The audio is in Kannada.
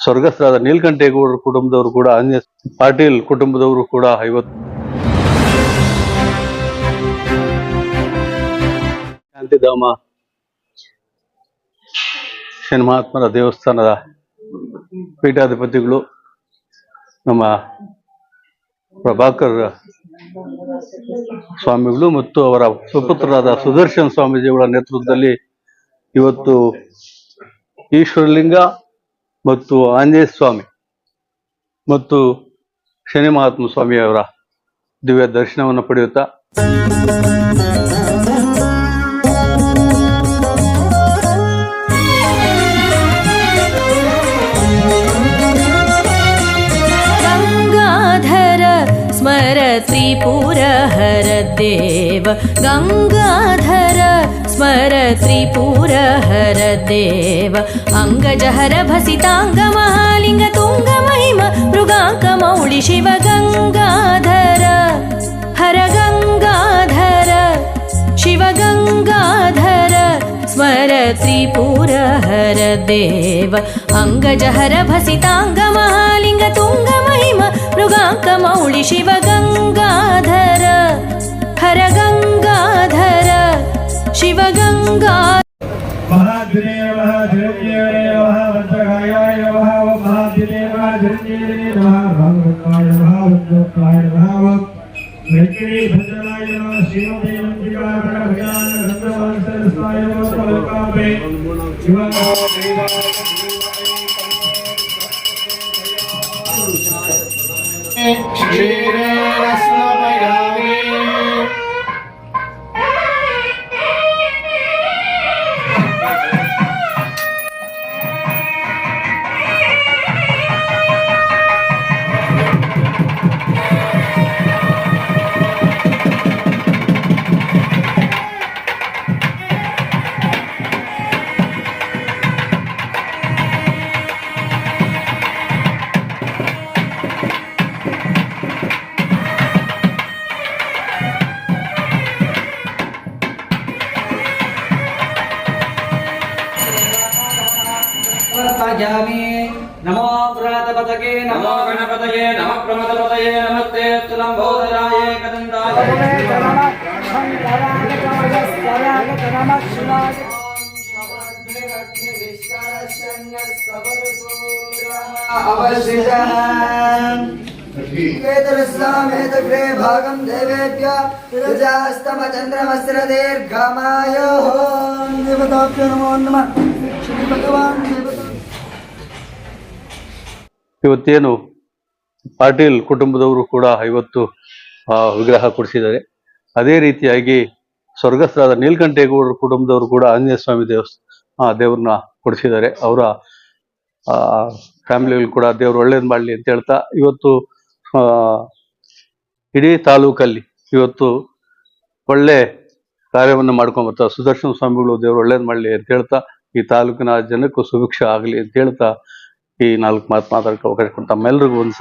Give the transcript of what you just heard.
ಸ್ವರ್ಗಸ್ಥರಾದ ನೀಲಕಂಠೇಗೌಡರ ಕುಟುಂಬದವರು ಕೂಡ, ಆಂಜನೇಯ ಪಾಟೀಲ್ ಕುಟುಂಬದವರು ಕೂಡ ಇವತ್ತು ಶಾಂತಿಧಾಮ ಶನಿಮಹಾತ್ಮರ ದೇವಸ್ಥಾನದ ಪೀಠಾಧಿಪತಿಗಳು ನಮ್ಮ ಪ್ರಭಾಕರ್ ಸ್ವಾಮಿಗಳು ಮತ್ತು ಅವರ ಸುಪುತ್ರರಾದ ಸುದರ್ಶನ್ ಸ್ವಾಮೀಜಿಗಳ ನೇತೃತ್ವದಲ್ಲಿ ಇವತ್ತು ಈಶ್ವರಲಿಂಗ ಮತ್ತು ಆಂಜನೇಯ ಸ್ವಾಮಿ ಮತ್ತು ಶನಿ ಮಹಾತ್ಮ ಸ್ವಾಮಿಯವರ ದಿವ್ಯ ದರ್ಶನವನ್ನು ಪಡೆಯುತ್ತಾ स्मर त्रिपुरहर देव गंगाधर स्मर त्रिपुरहर देव अंगजहर भसितांग महालिंग तुंग महिम मृगांक मौळि शिव गंगाधर हर गंगाधर शिव गंगाधर स्मर त्रिपुरहर देव अंगजहर भसितांग महालिंग तुंग महिम मृगांक मौळि शिव गंगाधर हर गंगाधर शिव गंगाधर नमो व्रतपतये नमो गणपतये नमः प्रमदपतये नमस्ते लंबोदराय कदंताय वेदरस्वामेतग्रे भागं देवेभ्य प्रजास्तम चन्द्रमस्र दीर्घमायुः देवताभ्यो नमो नमः श्री भगवान् ಇವತ್ತೇನು ಪಾಟೀಲ್ ಕುಟುಂಬದವರು ಕೂಡ ಇವತ್ತು ವಿಗ್ರಹ ಕೊಡಿಸಿದ್ದಾರೆ. ಅದೇ ರೀತಿಯಾಗಿ ಸ್ವರ್ಗಸ್ಥರಾದ ನೀಲಕಂಠೇಗೌಡರ ಕುಟುಂಬದವರು ಕೂಡ ಆಂಜನೇಯ ಸ್ವಾಮಿ ದೇವ್ರನ್ನ ಕೊಡಿಸಿದ್ದಾರೆ. ಅವರ ಫ್ಯಾಮಿಲಿಗಳು ಕೂಡ ದೇವ್ರು ಒಳ್ಳೇದು ಮಾಡಲಿ ಅಂತ ಹೇಳ್ತಾ ಇವತ್ತು ಇಡೀ ತಾಲೂಕಲ್ಲಿ ಇವತ್ತು ಒಳ್ಳೆ ಕಾರ್ಯವನ್ನು ಮಾಡ್ಕೊಂಬರ್ತಾರೆ. ಸುದರ್ಶನ ಸ್ವಾಮಿಗಳು ದೇವ್ರು ಒಳ್ಳೇದು ಮಾಡಲಿ ಅಂತ ಹೇಳ್ತಾ ಈ ತಾಲೂಕಿನ ಜನಕ್ಕೂ ಸುಭಿಕ್ಷ ಆಗಲಿ ಅಂತ ಹೇಳ್ತಾ ಈ 4 ಮಾತು ಮಾತಾಡಕ್ಕೆ ಅವಕಾಶ ಕೊಡ್ತಾ ತಮ್ಮೆಲ್ಲರಿಗೂ ಒಂದು